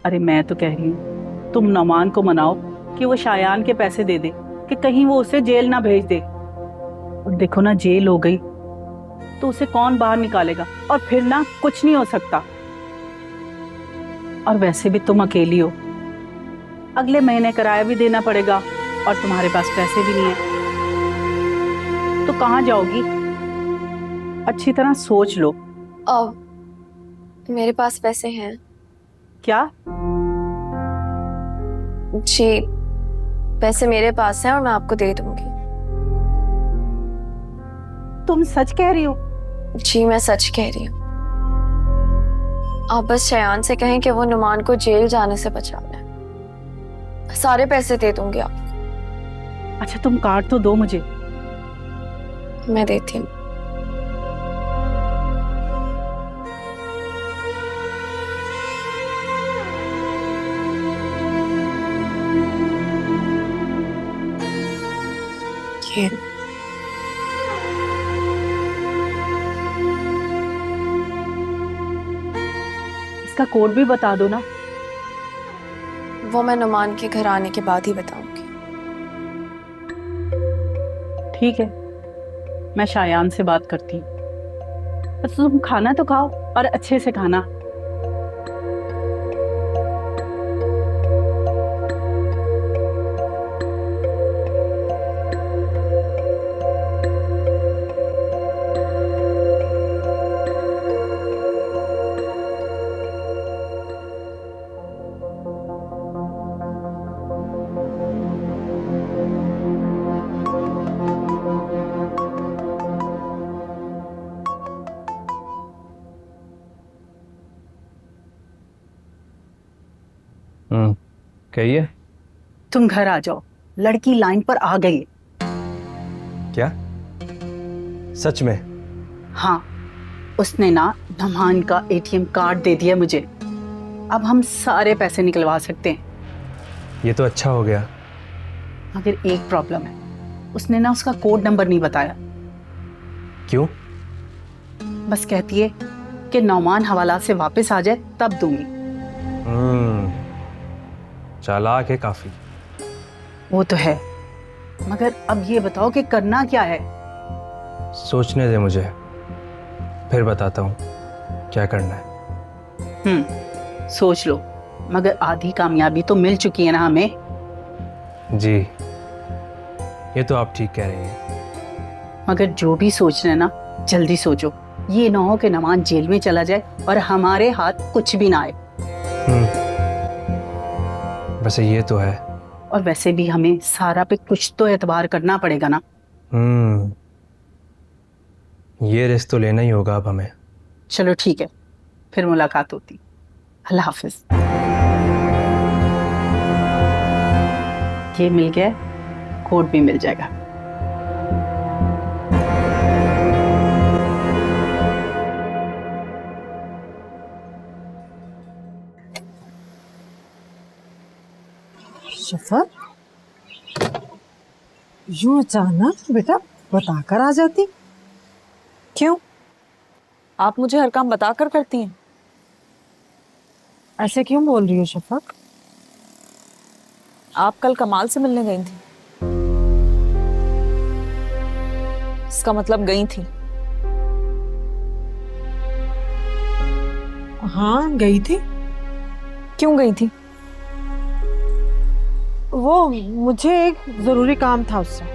अरे मैं तो कह रही हूँ तुम नौमान को मनाओ कि वो शायान के पैसे दे दे, कि कहीं वो उसे जेल ना भेज दे। और देखो ना, जेल हो गई तो उसे कौन बाहर निकालेगा, और फिर ना कुछ नहीं हो सकता। और वैसे भी तुम अकेली हो, अगले महीने किराया भी देना पड़ेगा और तुम्हारे पास पैसे भी नहीं है, तो कहाँ जाओगी? अच्छी तरह सोच लो। अब मेरे पास पैसे हैं। क्या? जी, पैसे मेरे पास हैं और मैं आपको दे दूंगी। तुम सच कह रही हो? जी, मैं सच कह रही हूँ। आप बस शयान से कहें कि वो नुमान को जेल जाने से बचा ले। सारे पैसे दे दूंगी आपको। अच्छा तुम कार्ड तो दो मुझे। मैं देती हूँ। ये इसका कोड भी बता दो ना। वो मैं नुमान के घर आने के बाद ही बताऊंगी। ठीक है, मैं शायान से बात करती हूँ। बस तुम खाना तो खाओ और अच्छे से खाना। कहिए। तुम घर आ जाओ, लड़की लाइन पर आ गई है। क्या? सच में? हाँ, उसने ना नुमान का एटीएम कार्ड दे दिया मुझे। अब हम सारे पैसे निकलवा सकते हैं। ये तो अच्छा हो गया। मगर एक प्रॉब्लम है, उसने ना उसका कोड नंबर नहीं बताया। क्यों? बस कहती है कि नौमान हवाला से वापस आ जाए तब दूंगी। चालाक है काफी। वो तो है, मगर अब ये बताओ कि करना क्या है? सोचने दे मुझे, फिर बताता हूँ क्या करना है। सोच लो, मगर आधी कामयाबी तो मिल चुकी है ना हमें। जी, ये तो आप ठीक कह रही हैं। मगर जो भी सोचना है ना, जल्दी सोचो। ये ना हो कि नौमान जेल में चला जाए और हमारे हाथ कुछ भी ना आए। वैसे ये तो है। और वैसे भी हमें सारा पे कुछ तो एतबार करना पड़ेगा ना। ये रिस्क तो लेना ही होगा अब हमें। चलो ठीक है, फिर मुलाकात होती। अल्लाह हाफिज। ये मिल गया, कोड भी मिल जाएगा। शफक, यूं अचानक बेटा बताकर आ जाती? क्यों? आप मुझे हर काम बताकर करती हैं। ऐसे क्यों बोल रही हो शफक? आप कल कमाल से मिलने गई थी, इसका मतलब गई थी। हाँ गई थी। क्यों गई थी? वो मुझे एक जरूरी काम था उससे।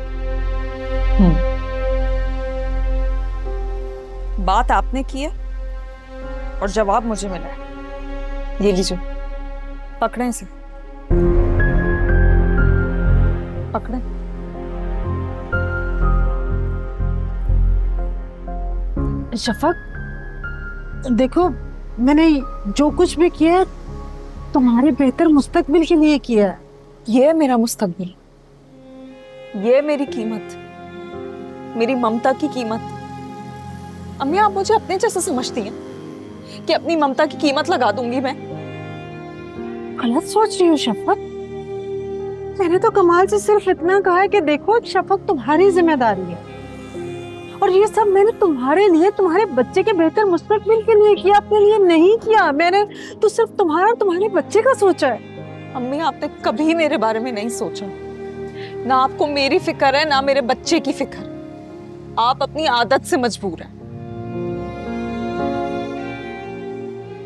बात आपने की है और जवाब मुझे मिला है। ये लीजिए, पकड़े इसे, पकड़े। शफक देखो, मैंने जो कुछ भी किया है तुम्हारे बेहतर मुस्तकबिल के लिए किया है। ये मेरा मुस्तकबिल, ये मेरी कीमत, मेरी ममता की कीमत। अम्मी, आप मुझे अपने जैसा समझती हैं कि अपनी ममता की कीमत लगा दूंगी मैं? गलत सोच रही हो शफक। मैंने तो कमाल से सिर्फ इतना कहा है कि देखो शफक तुम्हारी जिम्मेदारी है, और ये सब मैंने तुम्हारे लिए, तुम्हारे बच्चे के बेहतर मुस्तकबिल के लिए किया, अपने लिए नहीं किया। मैंने तो सिर्फ तुम्हारे बच्चे का सोचा है। अम्मी आपने कभी मेरे बारे में नहीं सोचा, ना आपको मेरी फिक्र है ना मेरे बच्चे की फिक्र। आप अपनी आदत से मजबूर हैं।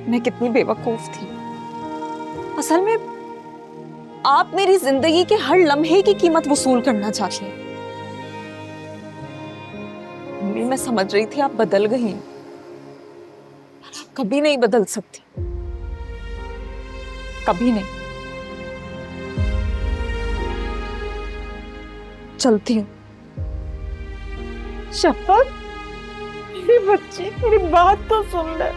मैं कितनी बेवकूफ थी। असल में आप मेरी जिंदगी के हर लम्हे की कीमत वसूल करना चाहती हैं। अम्मी मैं समझ रही थी आप बदल गई हैं, कभी नहीं बदल सकती, कभी नहीं। चलती हूँ। शफक, मेरी बच्ची, मेरी बात तो सुन ले।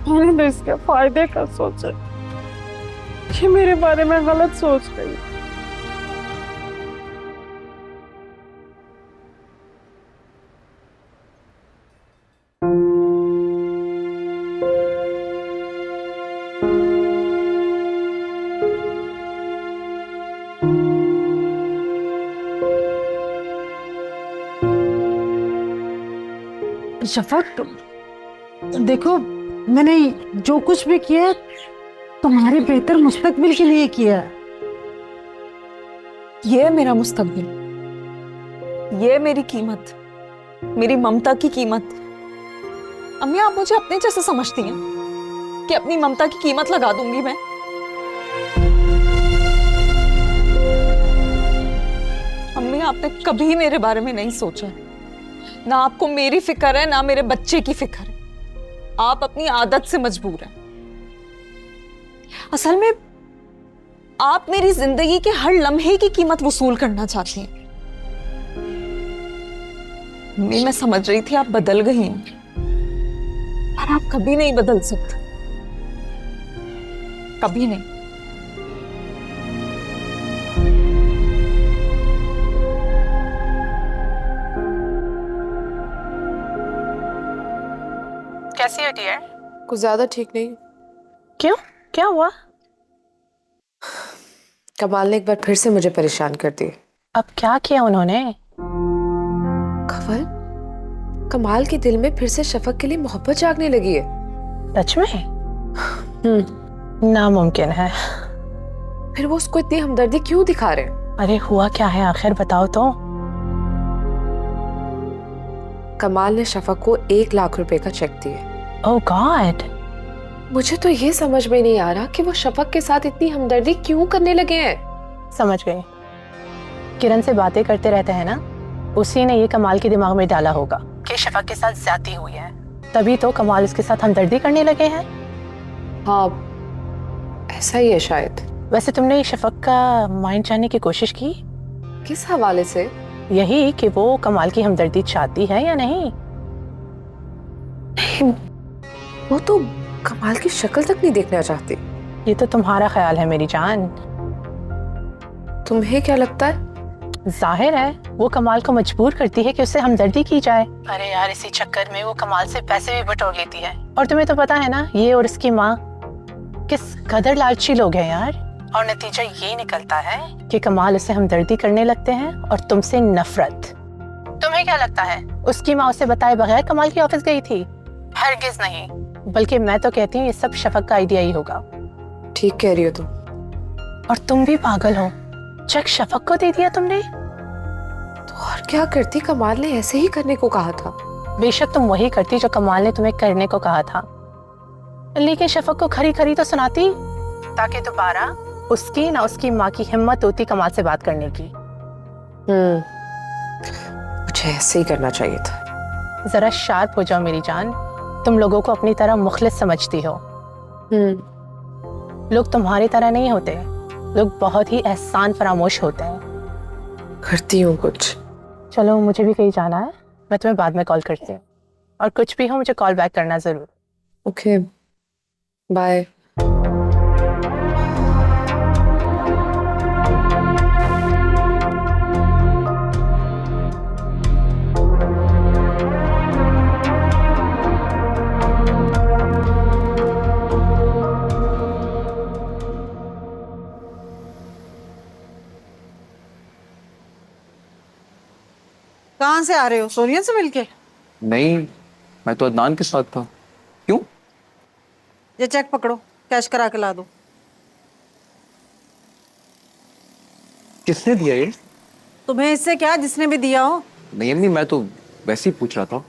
मैंने तो इसके फायदे का सोचा, ये मेरे बारे में गलत सोच रही। शफक, देखो मैंने जो कुछ भी किया तुम्हारे बेहतर मुस्तकबिल के लिए किया है। ये मेरा मुस्तकबिल, ये मेरी कीमत, मेरी ममता की कीमत। अम्मी आप मुझे अपने जैसे समझती हैं कि अपनी ममता की कीमत लगा दूंगी मैं? अम्मी आपने कभी मेरे बारे में नहीं सोचा, ना आपको मेरी फिक्र है ना मेरे बच्चे की फिक्र है। आप अपनी आदत से मजबूर हैं। असल में आप मेरी जिंदगी के हर लम्हे की कीमत वसूल करना चाहती हैं। मैं समझ रही थी आप बदल गई हैं, पर आप कभी नहीं बदल सकते, कभी नहीं। कैसी हो डियर? कुछ ज्यादा ठीक नहीं। क्यों, क्या हुआ? कमाल ने एक बार फिर से मुझे परेशान कर दिया। अब क्या किया उन्होंने? खबर, कमाल के दिल में फिर से शफक के लिए मोहब्बत जागने लगी है। सच में? नामुमकिन है। फिर वो उसको इतनी हमदर्दी क्यों दिखा रहे हैं? अरे हुआ क्या है आखिर, बताओ तो। कमाल ने शफक को 1 लाख रुपए का चेक दिया। ओह गॉड। मुझे तो ये समझ में नहीं आ रहा कि वो शफक के साथ इतनी हमदर्दी क्यों करने लगे हैं। समझ गई, किरण से बातें करते रहते हैं ना, उसी ने ये कमाल के दिमाग में डाला होगा कि शफक के साथ ज्यादती हुई है, तभी तो कमाल उसके साथ हमदर्दी करने लगे हैं। हाँ, ऐसा ही है शायद। वैसे तुमने शफक का माइंड जानने की कोशिश की? किस हवाले से? यही कि वो कमाल की हमदर्दी चाहती है या नहीं। वो तो कमाल की शक्ल तक नहीं देखना चाहती। ये तो तुम्हारा ख्याल है मेरी जान। तुम्हें क्या लगता है? जाहिर है वो कमाल को मजबूर करती है कि उससे हमदर्दी की जाए। अरे यार, इसी चक्कर में वो कमाल से पैसे भी बटोर लेती है। और तुम्हें तो पता है ना, ये और इसकी माँ किस कदर लालची लोग हैं यार। और नतीजा ये निकलता है कि कमाल उससे हमदर्दी करने लगते हैं और तुमसे नफरत। तुम्हें क्या लगता है उसकी माँ उसे बताए बगैर कमाल की ऑफिस गई थी? हरगिज नहीं, बल्कि मैं तो कहती हूँ ये सब शफक का आइडिया ही होगा। ठीक कह रही हो तुम। और तुम भी पागल हो, चेक शफक को दे दिया तुमने। तो और क्या करती, कमाल ने ऐसे ही करने को कहा था। बेशक तुम वही करती जो कमाल ने तुम्हें करने को कहा था, लेकिन शफक को खरी खरी तो सुनाती, ताकि दोबारा उसकी ना उसकी माँ की हिम्मत होती कमाल से बात करने की। मुझे ऐसे ही करना चाहिए था। जरा शार्प हो जाओ मेरी जान, तुम लोगों को अपनी तरह मुखलिस समझती हो। लोग तुम्हारी तरह नहीं होते, लोग बहुत ही एहसान फरामोश होते हैं। करती हूँ कुछ। चलो मुझे भी कहीं जाना है, मैं तुम्हें बाद में कॉल करती हूँ, और कुछ भी हो मुझे कॉल बैक करना जरूर। Okay, bye. कहाँ से आ रहे हो? सोनिया से मिलके? नहीं, मैं तो अदनान के साथ था। क्यों? ये चेक पकड़ो, कैश करा के ला दो। किसने दिया ये? तुम्हें इससे क्या, जिसने भी दिया हो। नहीं अम्मी, मैं तो वैसे ही पूछ रहा था।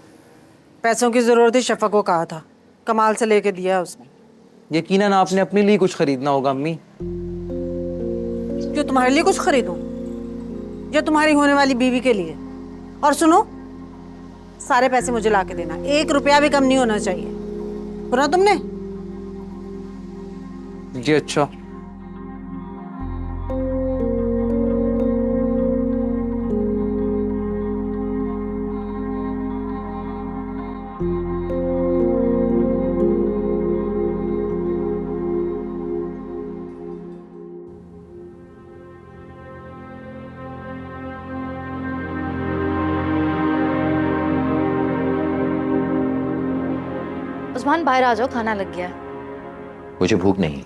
पैसों की जरूरत ही शफक को कहा था, कमाल से लेके दिया है उसने। यकीनन आपने अपने लिए कुछ खरीदना होगा अम्मी। जो तुम्हारे लिए कुछ खरीदूं? जो तुम्हारी होने वाली बीवी के लिए। और सुनो, सारे पैसे मुझे ला के देना, 1 रुपया भी कम नहीं होना चाहिए। सुना तुमने? जी अच्छा। उस्मान बाहर आ जाओ, खाना लग गया है। मुझे भूख नहीं है।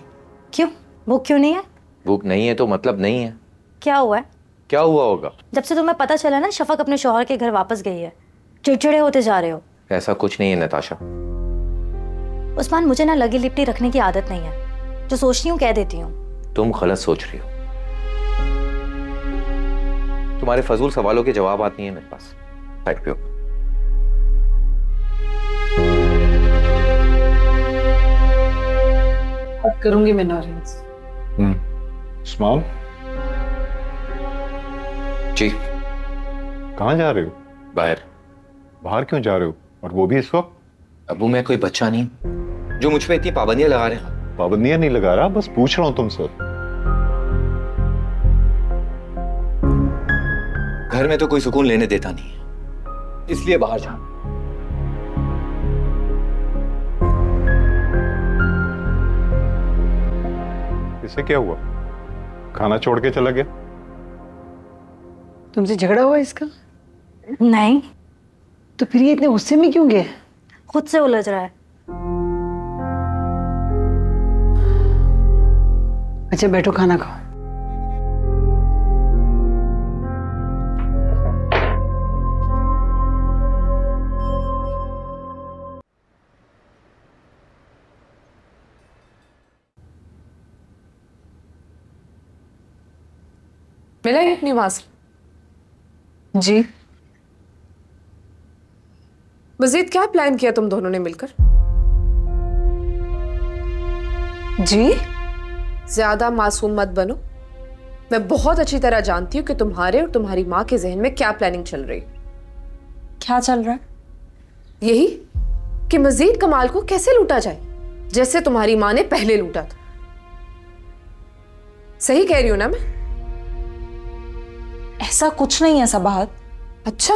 क्यों? भूख क्यों नहीं है? भूख नहीं है तो मतलब नहीं है। क्या हुआ है? क्या हुआ होगा? जब से तुम्हें पता चला ना शफक अपने शौहर के घर वापस गई है, चिड़चिड़े होते जा रहे हो। ऐसा कुछ नहीं है नताशा। उस्मान, मुझे ना लगी लिपटी रखने की आदत नहीं है। जो सोचती हूँ कह देती हूँ। तुम गलत सोच रही हो। तुम्हारे फजूल सवालों के जवाब आती हैं मेरे पास। साइड पे हो। बात करूंगी मैं नारियस। उस्मान, जी कहाँ जा रहे हो? बाहर। बाहर क्यों जा रहे हो, और वो भी इस वक्त? अबू मैं कोई बच्चा नहीं जो मुझ पे इतनी पाबंदियां लगा रहे हैं। पाबंदियां नहीं लगा रहा, बस पूछ रहा हूँ तुमसे। घर में तो कोई सुकून लेने देता नहीं है, इसलिए बाहर जा। इसे क्या हुआ? खाना छोड़ के चला गया? तुमसे झगड़ा हुआ इसका? नहीं, तो फिर ये इतने गुस्से में क्यों गए? खुद से उलझ रहा है। अच्छा बैठो, खाना खाओ। मिला ये निवास? जी। मजीद क्या प्लान किया तुम दोनों ने मिलकर? जी? ज्यादा मासूम मत बनो। मैं बहुत अच्छी तरह जानती हूँ कि तुम्हारे और तुम्हारी माँ के जहन में क्या प्लानिंग चल रही। क्या चल रहा है? यही कि मजीद कमाल को कैसे लूटा जाए, जैसे तुम्हारी माँ ने पहले लूटा था। सही कह रही हूं ना मैं? ऐसा कुछ नहीं है सबाहत। अच्छा,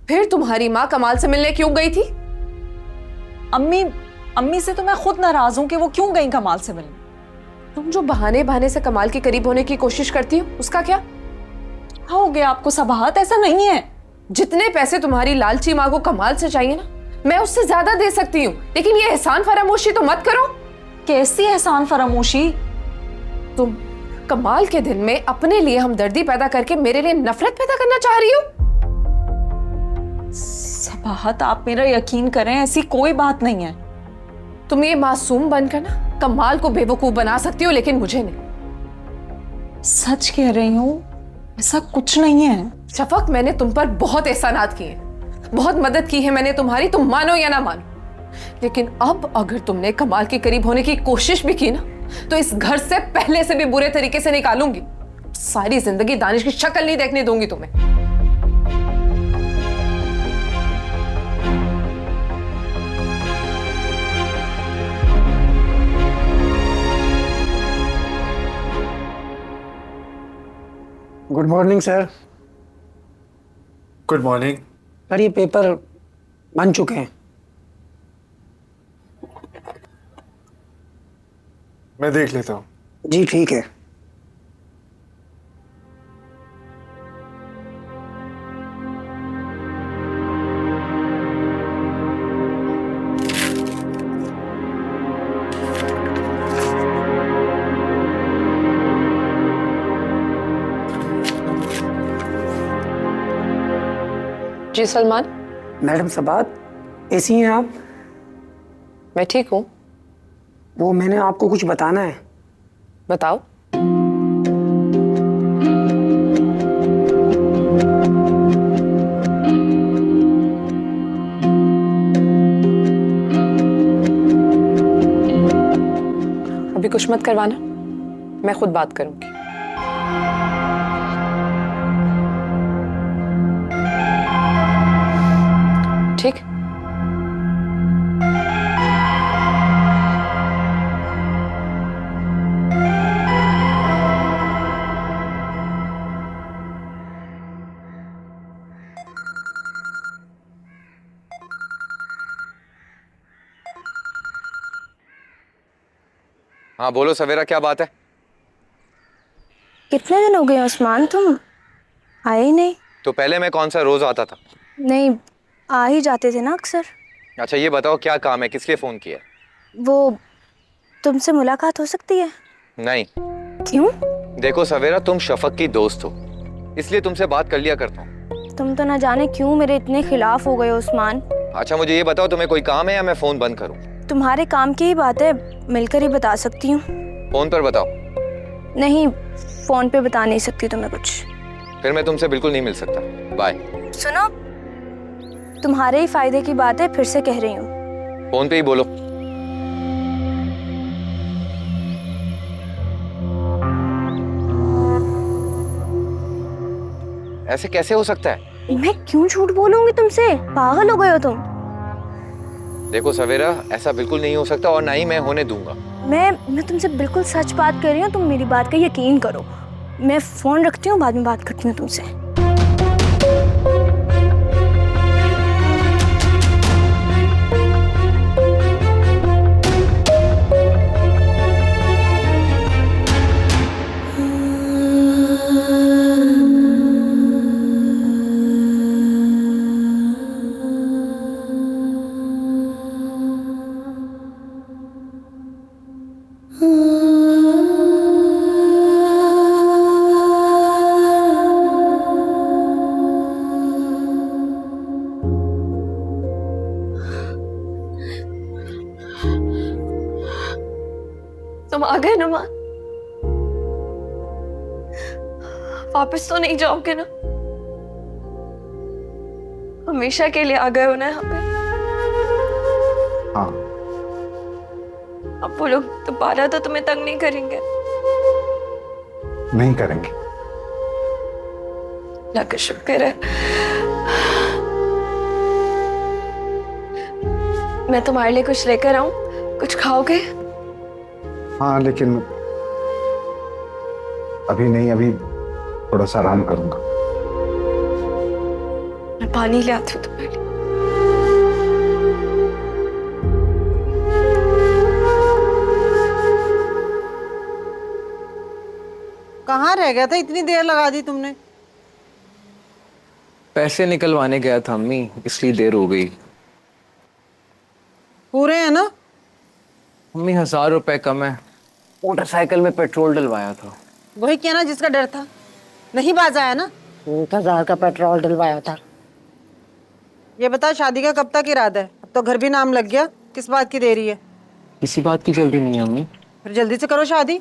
फिर तुम्हारी माँ कमाल से मिलने क्यों गई थी? अम्मी से तो मैं खुद नाराज हूं कि वो क्यों गई कमाल से मिलने। तुम जो बहाने बहाने से कमाल के करीब होने की कोशिश करती हो, उसका क्या? हाँ हो गया आपको सबाहत, ऐसा नहीं है। जितने पैसे तुम्हारी लालची माँ को कमाल से चाहिए ना, मैं उससे ज्यादा दे सकती हूँ, लेकिन ये एहसान फरामोशी तो मत करो। कैसी एहसान फरामोशी? तुम कमाल के दिन में अपने लिए हमदर्दी पैदा करके मेरे लिए नफरत पैदा करना चाह रही हो। सबाहत, आप मेरा यकीन करें, ऐसी कोई बात नहीं है। तुम ये मासूम बनकर ना कमाल को बेवकूफ बना सकती हो, लेकिन मुझे नहीं। सच कह रही हूँ, ऐसा कुछ नहीं है। शफक, मैंने तुम पर बहुत एहसानात किए, बहुत मदद की है मैंने तुम्हारी, तुम मानो या ना मानो। लेकिन अब अगर तुमने कमाल के करीब होने की कोशिश भी की ना, तो इस घर से पहले से भी बुरे तरीके से निकालूंगी। सारी जिंदगी दानिश की शक्ल नहीं देखने दूंगी तुम्हें। Good morning sir. Good morning. Sir ये पेपर बन चुके हैं। मैं देख लेता हूँ। जी ठीक है। जी सलमान, मैडम सबात, ऐसी हैं आप? मैं ठीक हूँ। वो मैंने आपको कुछ बताना है। बताओ। अभी कुछ मत करवाना, मैं खुद बात करूंगी। ठीक। हाँ बोलो सवेरा, क्या बात है? कितने दिन हो गए उस्मान, तुम आए ही नहीं। तो पहले मैं कौन सा रोज आता था? नहीं, आ ही जाते थे ना अक्सर। अच्छा ये बताओ क्या काम है, किस लिए फोन किया? वो तुमसे मुलाकात हो सकती है? नहीं। क्यों? देखो सवेरा, तुम शफक की दोस्त हो, इसलिए तुमसे बात कर लिया करता हूँ। तुम तो ना जाने क्यों मेरे इतने खिलाफ हो गए उस्मान। अच्छा मुझे ये बताओ, तुम्हें कोई काम है या मैं फोन बंद करूँ? तुम्हारे काम की ही बात है, मिलकर ही बता सकती हूँ। फोन पर बताओ। नहीं, फोन पे बता नहीं सकती तुम्हें कुछ। फिर मैं तुमसे बिल्कुल नहीं मिल सकता। बाय। सुनो, तुम्हारे ही फायदे की बात है, फिर से कह रही हूँ। फोन पे ही बोलो। ऐसे कैसे हो सकता है? मैं क्यों झूठ बोलूंगी तुमसे? पागल हो गए हो तुम? देखो सवेरा, ऐसा बिल्कुल नहीं हो सकता और ना ही मैं होने दूंगा। मैं तुमसे बिल्कुल सच बात कर रही हूँ, तुम मेरी बात का यकीन करो। मैं फोन रखती हूँ, बाद में बात करती हूँ तुमसे। तुम आ गए नुमान? वापस तो नहीं जाओगे ना? हमेशा के लिए आ गए हो ना यहाँ पे? हाँ। अब वो लोग दोबारा तो तुम्हें तंग नहीं करेंगे? नहीं करेंगे। अल्लाह का शुक्र है। मैं तुम्हारे लिए कुछ लेकर आऊं? कुछ खाओगे? हाँ लेकिन अभी नहीं, अभी थोड़ा सा आराम करूंगा। मैं पानी ले आती हूँ तुम्हारे लिए। कहाँ रह गया था, इतनी देर लगा दी तुमने? पैसे निकलवाने गया था अम्मी, इसलिए देर हो गई। पूरे हैं ना? अम्मी 1000 रुपए कम है, मोटरसाइकिल में पेट्रोल डलवाया था। वही किया ना जिसका डर था, नहीं बाज आया ना? 1000 का पेट्रोल डलवाया था। ये बता, शादी का कब तक इरादा है? अब तो घर भी नाम लग गया, किस बात की देरी है? किसी बात की जल्दी नहीं है अम्मी। फिर जल्दी से करो शादी।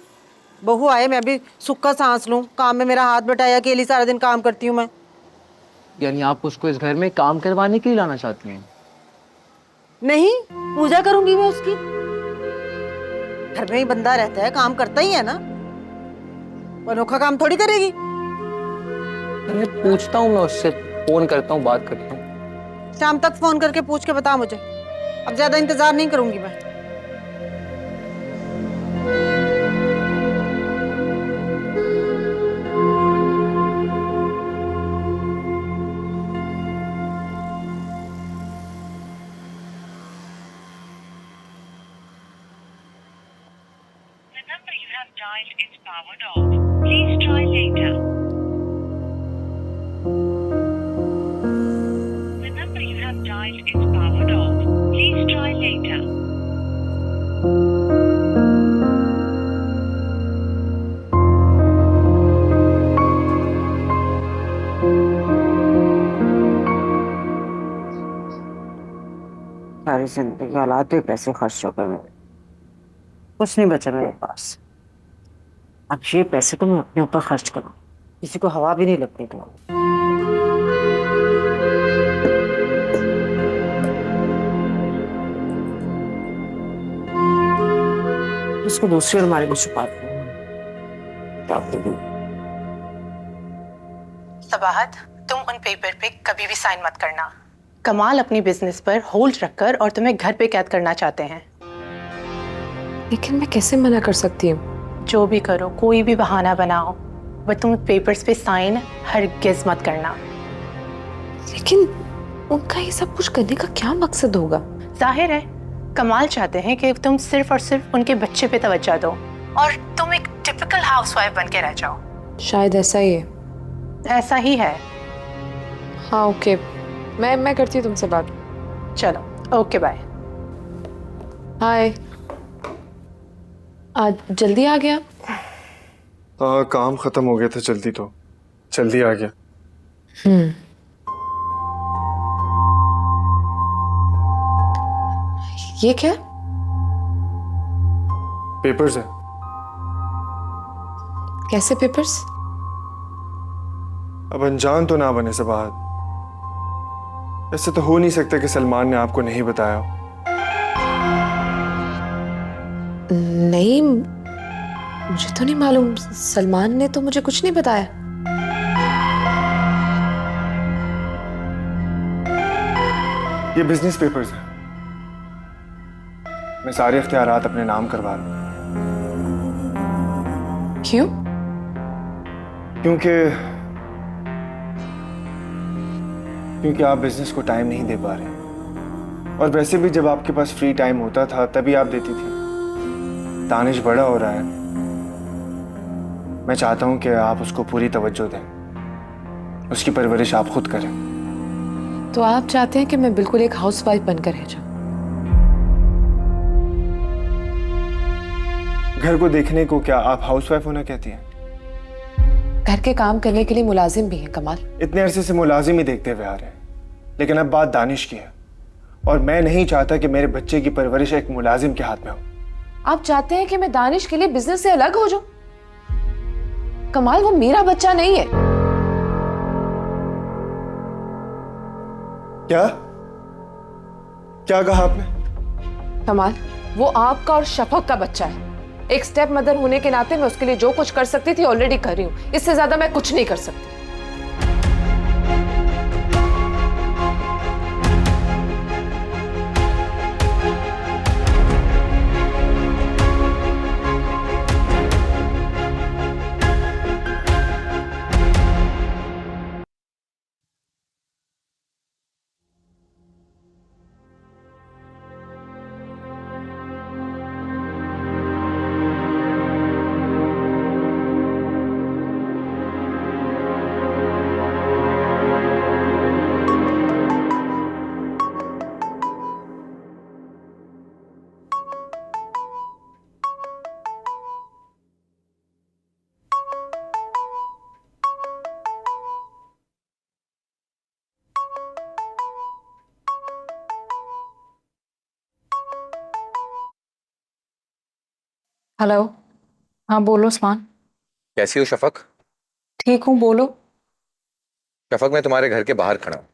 बहू आए, मैं भी सुख का सांस लूं। काम में मेरा हाथ बटाया, अकेली सारा दिन काम करती हूँ मैं। यानी आप उसको इस घर में काम करवाने के लिए लाना चाहती हैं? नहीं, पूजा करूंगी मैं उसकी। घर में ही बंदा रहता है, काम करता ही है ना, अनोखा काम थोड़ी करेगी। मैं पूछता हूँ, मैं उससे फोन करता हूँ, बात करता हूँ। शाम तक फोन करके पूछ के बता मुझे, अब ज्यादा इंतजार नहीं करूंगी मैं। सारी जिंदगी हालात ही पैसे खर्च हो गए मेरे, कुछ नहीं बचा मेरे पास। अब ये पैसे तो मैं अपने ऊपर खर्च करूँ, किसी को हवा भी नहीं लगती तो। उसको दूसरी अलमारी में छुपा दूँ। सबाहत, तुम उन पेपर पे कभी भी साइन मत करना। कमाल अपनी बिजनेस पर होल्ड रखकर और तुम्हें घर पे कैद करना चाहते हैं। लेकिन मैं कैसे मना कर सकती हूँ? जो भी करो, कोई भी बहाना बनाओ, बट तुम पेपर्स पे साइन हरगिज़ मत करना। लेकिन उनका ये सब कुछ करने का क्या मकसद होगा? जाहिर है कमाल चाहते हैं कि तुम सिर्फ और सिर्फ उनके बच्चे पे तवज्जो दो और तुम एक टिपिकल हाउसवाइफ बन के रह जाओ। शायद ऐसा ही है। ऐसा ही है। हाँ ओके, मैं करती हूँ तुमसे बात। चलो ओके बाय। हाय, आज जल्दी आ गया? हाँ, काम खत्म हो गया था जल्दी आ गया। ये क्या? पेपर्स है। कैसे पेपर्स? अब अनजान तो ना बने सबाहत, ऐसे तो हो नहीं सकता कि सलमान ने आपको नहीं बताया। नहीं, मुझे तो नहीं मालूम। सलमान ने तो मुझे कुछ नहीं बताया। ये बिजनेस पेपर्स हैं। मैं सारे इख्तियारात अपने नाम करवा रहा हूँ। क्यों? क्योंकि आप बिजनेस को टाइम नहीं दे पा रहे, और वैसे भी जब आपके पास फ्री टाइम होता था तभी आप देती थी। दानिश बड़ा हो रहा है, मैं चाहता हूं कि आप उसको पूरी तवज्जो दें, उसकी परवरिश आप खुद करें। तो आप चाहते हैं कि मैं बिल्कुल एक हाउसवाइफ बनकर रह जाऊं? घर को देखने को क्या आप हाउसवाइफ होना कहती हैं? घर के काम करने के लिए मुलाजिम भी हैं कमाल। इतने अरसे से मुलाजिम ही देखते हुए आ रहे हैं, लेकिन अब बात दानिश की है, और मैं नहीं चाहता कि मेरे बच्चे की परवरिश एक मुलाजिम के हाथ में हो। आप चाहते हैं कि मैं दानिश के लिए बिजनेस से अलग हो जाऊं? कमाल, वो मेरा बच्चा नहीं है। क्या कहा आपने? कमाल, वो आपका और शफक का बच्चा है। एक स्टेप मदर होने के नाते मैं उसके लिए जो कुछ कर सकती थी ऑलरेडी कर रही हूं। इससे ज्यादा मैं कुछ नहीं कर सकती। हेलो। हाँ बोलो उस्मान। कैसी हो शफक? ठीक हूँ, बोलो। शफक, मैं तुम्हारे घर के बाहर खड़ा हूँ।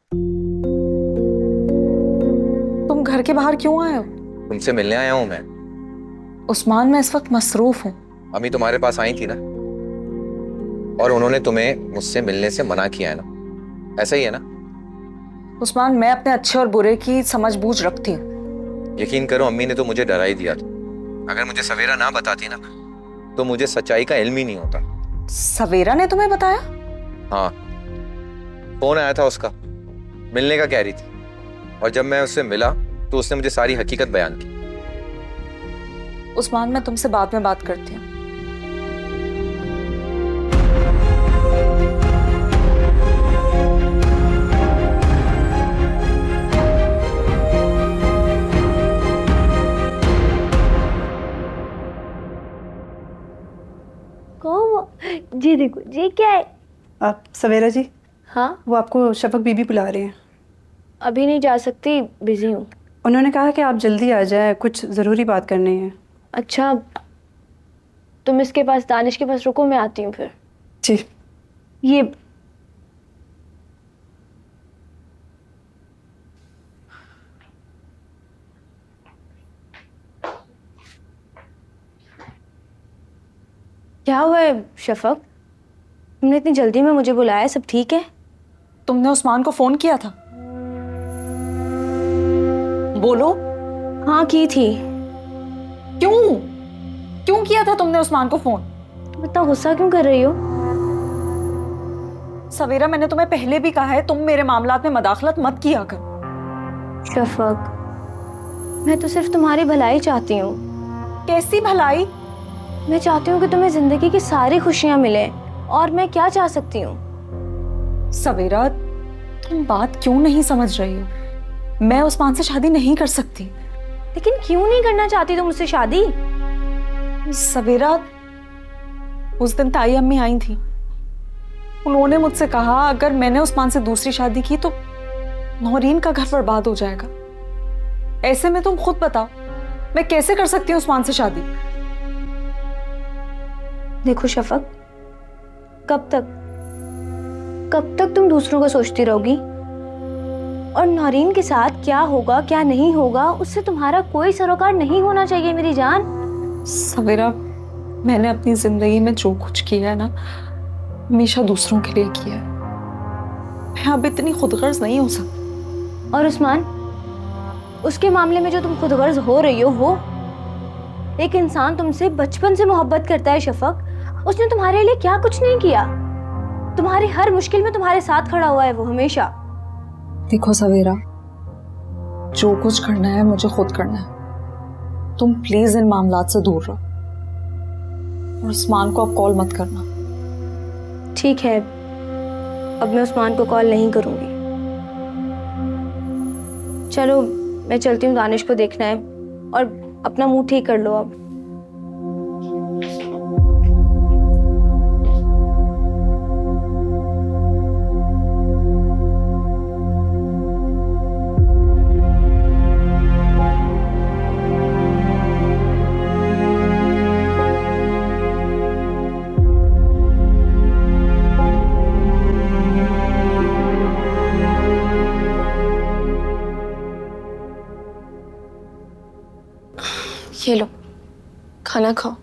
तुम घर के बाहर क्यों आए हो? तुमसे मिलने आया हूँ मैं। उस्मान, मैं इस वक्त मसरूफ हूँ। अम्मी तुम्हारे पास आई थी ना, और उन्होंने तुम्हें मुझसे मिलने से मना किया है ना, ऐसा ही है ना? उस्मान, मैं अपने अच्छे और बुरे की समझ बूझ रखती हूँ। यकीन करो, अम्मी ने तो मुझे डरा ही दिया था। अगर मुझे सवेरा ना बताती ना, तो मुझे सच्चाई का इल्म ही नहीं होता। सवेरा ने तुम्हें बताया? हाँ, फोन आया था उसका, मिलने का कह रही थी, और जब मैं उससे मिला तो उसने मुझे सारी हकीकत बयान की। उस्मान, मैं तुमसे बाद में बात करती हूँ। जी देखो, जी क्या है? आप सवेरा जी? हाँ, वो आपको शफक बीबी बुला रहे हैं। अभी नहीं जा सकती, बिजी हूँ। उन्होंने कहा कि आप जल्दी आ जाए, कुछ ज़रूरी बात करनी है। अच्छा, तुम इसके पास, दानिश के पास रुको, मैं आती हूँ फिर। जी। ये क्या हुआ है शफक? तुमने इतनी जल्दी में मुझे बुलाया, सब ठीक है? तुमने उस्मान को फ़ोन किया था? बोलो। हाँ की थी। क्यों किया था तुमने उस्मान को फ़ोन? तुम इतना गुस्सा क्यों कर रही हो? सवेरा, मैंने तुम्हें पहले भी कहा है तुम मेरे मामलात में मदाखलत मत किया कर। शफक, मैं तो सिर्फ तुम्हारी भलाई चाहती हूँ। कैसी भलाई? मैं चाहती हूँ कि तुम्हें जिंदगी की सारी खुशियाँ मिले, और मैं क्या चाह सकती हूँ? सवेरा, तुम बात क्यों नहीं समझ रही हो? मैं उस्मान से शादी नहीं कर सकती। लेकिन क्यों नहीं करना चाहती तुम मुझसे शादी? सवेरा, उस दिन ताई अम्मी आई थी, उन्होंने मुझसे कहा अगर मैंने उस्मान से दूसरी शादी की तो नौरीन का घर बर्बाद हो जाएगा। ऐसे में तुम खुद बताओ, मैं कैसे कर सकती हूँ उस्मान से शादी? देखो शफक, कब तक तुम दूसरों का सोचती रहोगी? और नौरीन के साथ क्या होगा क्या नहीं होगा, उससे तुम्हारा कोई सरोकार नहीं होना चाहिए मेरी जान। सवेरा, मैंने अपनी जिंदगी में जो कुछ किया है ना, हमेशा दूसरों के लिए किया है। मैं अब इतनी खुदगर्ज नहीं हो सकती। और उस्मान, उसके मामले में जो तुम खुदगर्ज हो रही हो, एक इंसान तुमसे बचपन से मोहब्बत करता है शफक। उसने तुम्हारे लिए क्या कुछ नहीं किया? तुम्हारी हर मुश्किल में तुम्हारे साथ खड़ा हुआ है वो हमेशा। देखो सवेरा, जो कुछ करना है मुझे खुद करना है। तुम प्लीज इन मामलात से दूर रहो, और उस्मान को अब कॉल मत करना। ठीक है, अब मैं उस्मान को कॉल नहीं करूंगी। चलो मैं चलती हूँ, दानिश को देखना है, और अपना मुंह ठीक कर लो अब। ये लो, खाना खाओ।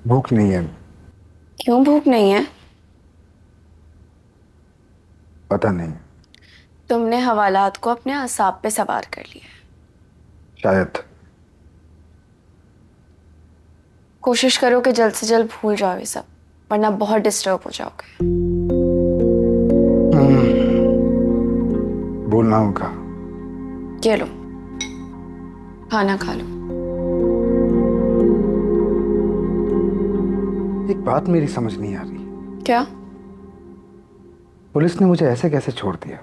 भूख नहीं है। क्यों भूख नहीं है? पता नहीं, तुमने हवालात को अपने असाब पे सवार कर लिया है। शायद। कोशिश करो कि जल्द से जल्द भूल जाओ ये सब, वरना बहुत डिस्टर्ब हो जाओगे। बोलना होगा। ये लो, खाना खा लो। एक बात मेरी समझ नहीं आ रही। क्या? पुलिस ने मुझे ऐसे कैसे छोड़ दिया?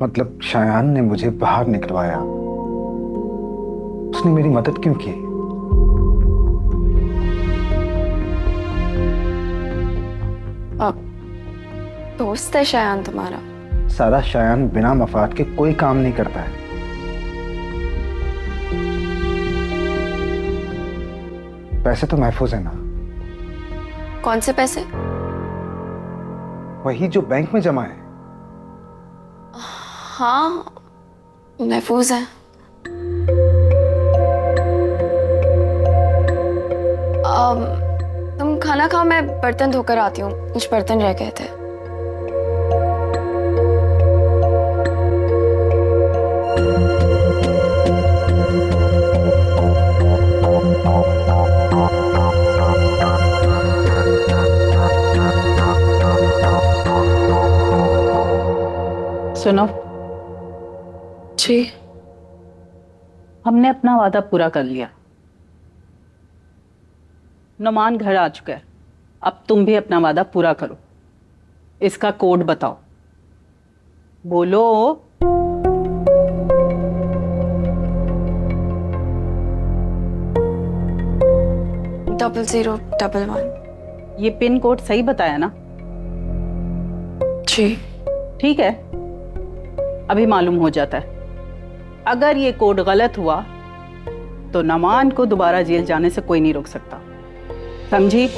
मतलब शायान ने मुझे बाहर निकलवाया, उसने मेरी मदद क्यों की? अब दोस्त है शायान तुम्हारा। सारा शायान बिना मफाद के कोई काम नहीं करता है। पैसे तो महफूज है ना? कौन से पैसे? वही जो बैंक में जमा है। हाँ, महफूज है। तुम खाना खाओ, मैं बर्तन धोकर आती हूँ, कुछ बर्तन रह गए थे। सुनो जी, हमने अपना वादा पूरा कर लिया। नुमान घर आ चुका है, अब तुम भी अपना वादा पूरा करो। इसका कोड बताओ। बोलो। 0011। ये पिन कोड सही बताया ना? जी। ठीक है, अभी मालूम हो जाता है। अगर ये कोड गलत हुआ तो नमान को दोबारा जेल जाने से कोई नहीं रोक सकता, समझी?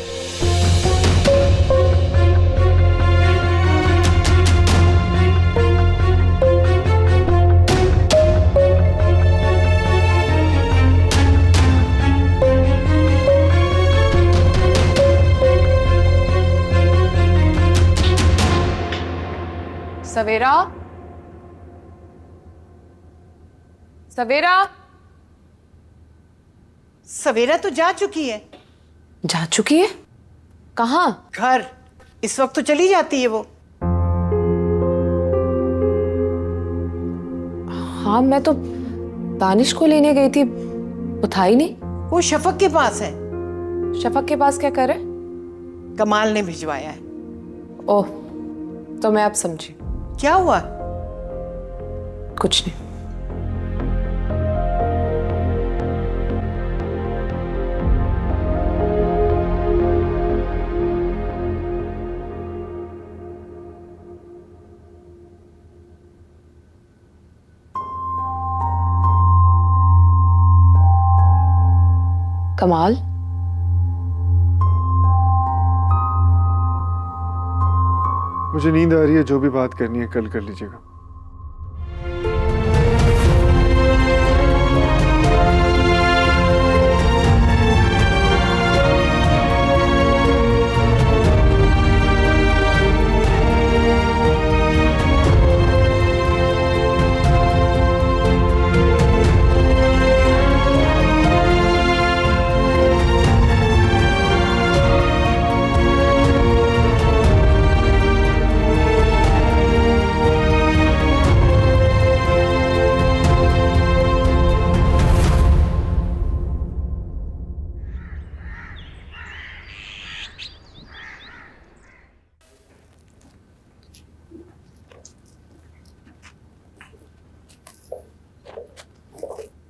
सवेरा, सवेरा। सवेरा तो जा चुकी है। जा चुकी है? कहाँ? घर। इस वक्त तो चली जाती है वो। हाँ, मैं तो दानिश को लेने गई थी, वो था ही नहीं। वो शफक के पास है। शफक के पास क्या करे? कमाल ने भिजवाया है। ओह, तो मैं अब समझी। क्या हुआ? कुछ नहीं। कमाल, मुझे नींद आ रही है, जो भी बात करनी है कल कर लीजिएगा।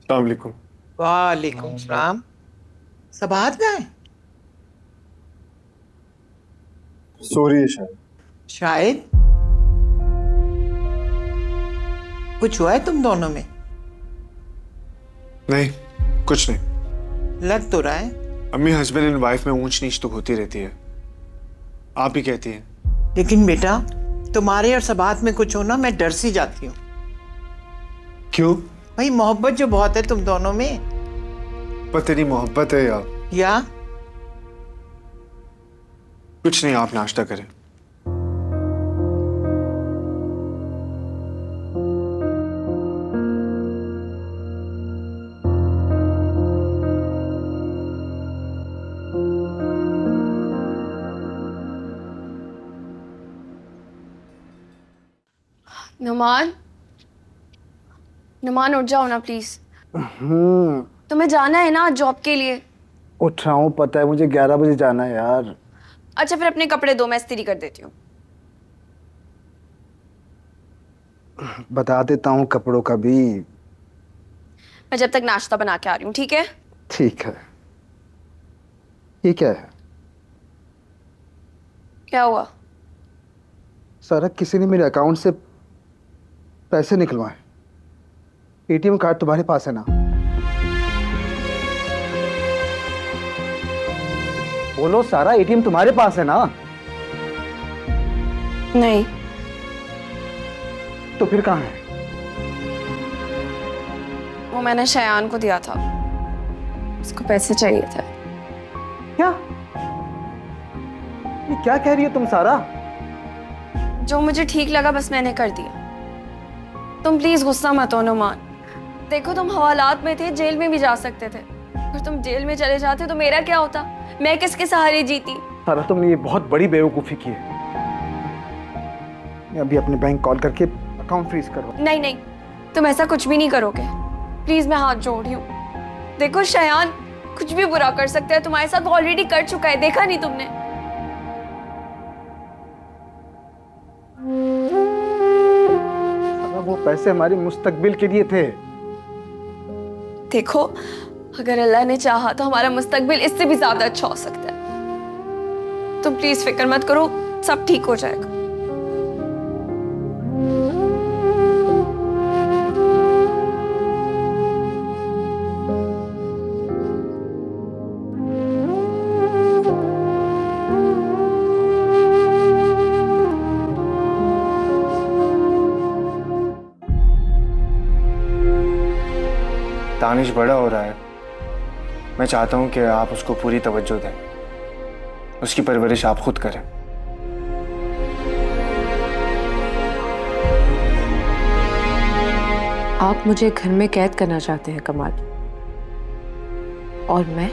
अस्सलाम वालेकुम। वालेकुम सलाम। सबात में है? सो रही है शायद। शायद। कुछ हुआ है तुम दोनों में? नहीं, कुछ नहीं। लग तो रहा है। अम्मी, हस्बैंड एंड वाइफ में ऊंच नीच तो होती रहती है, आप ही कहती हैं। लेकिन बेटा, तुम्हारे और सबात में कुछ होना मैं डर सी जाती हूँ। क्यों? भाई, मोहब्बत जो बहुत है तुम दोनों में। पता नहीं मोहब्बत है या कुछ नहीं। आप नाश्ता करें। नुमान, नुमान उठ जाओ ना प्लीज। तुम्हें जाना है ना जॉब के लिए। उठ रहा हूँ, पता है मुझे 11 बजे जाना है यार। अच्छा, फिर अपने कपड़े दो, मैं इस्त्री कर देती हूँ। बता देता हूँ कपड़ों का भी। मैं जब तक नाश्ता बना के आ रही हूँ, ठीक है? ठीक है। ये क्या है? क्या हुआ? सारा किसी ने मेरे अकाउंट से पैसे निकलवाए। एटीएम कार्ड तुम्हारे पास है ना? बोलो सारा, एटीएम तुम्हारे पास है ना? नहीं। तो फिर कहाँ है? वो मैंने शयान को दिया था, उसको पैसे चाहिए थे। क्या? ये क्या कह रही हो तुम सारा? जो मुझे ठीक लगा बस मैंने कर दिया। तुम प्लीज गुस्सा मत हो नुमान। देखो, तुम हवालात में थे, जेल में भी जा सकते थे। अगर तुम जेल में चले जाते तो मेरा क्या होता? मैं किसके सहारे जीती? सारा, तुमने ये बहुत बड़ी बेवकूफी की है। मैं अभी अपने बैंक कॉल करके अकाउंट फ्रीज करवा। नहीं नहीं, तुम ऐसा कुछ भी नहीं करोगे। प्लीज, मैं हाथ जोड़ रही हूँ। देखो, शयान कुछ भी बुरा कर सकता है, तुम्हारे साथ ऑलरेडी कर चुका है, देखा नहीं तुमने? वो पैसे हमारे मुस्तकबिल के लिए थे। देखो, अगर अल्लाह ने चाहा तो हमारा मुस्तकबिल इससे भी ज्यादा अच्छा हो सकता है। तुम प्लीज फिक्र मत करो, सब ठीक हो जाएगा। तानिश बड़ा हो रहा है, मैं चाहता हूँ कि आप उसको पूरी तवज्जो दें, उसकी परवरिश आप खुद करें। आप मुझे घर में कैद करना चाहते हैं कमाल, और मैं